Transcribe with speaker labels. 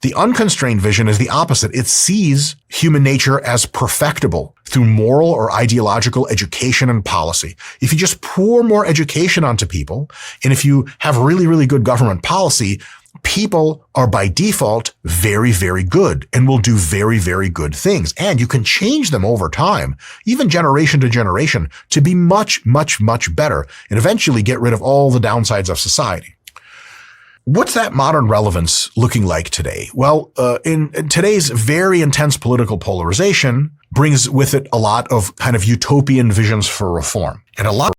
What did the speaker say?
Speaker 1: The unconstrained vision is the opposite. It sees human nature as perfectible through moral or ideological education and policy. If you just pour more education onto people, and if you have really, really good government policy, people are by default very, very good and will do very, very good things. And you can change them over time, even generation to generation, to be much, much, much better and eventually get rid of all the downsides of society. What's that modern relevance looking like today? Well, in today's very intense political polarization brings with it a lot of kind of utopian visions for reform. And a lot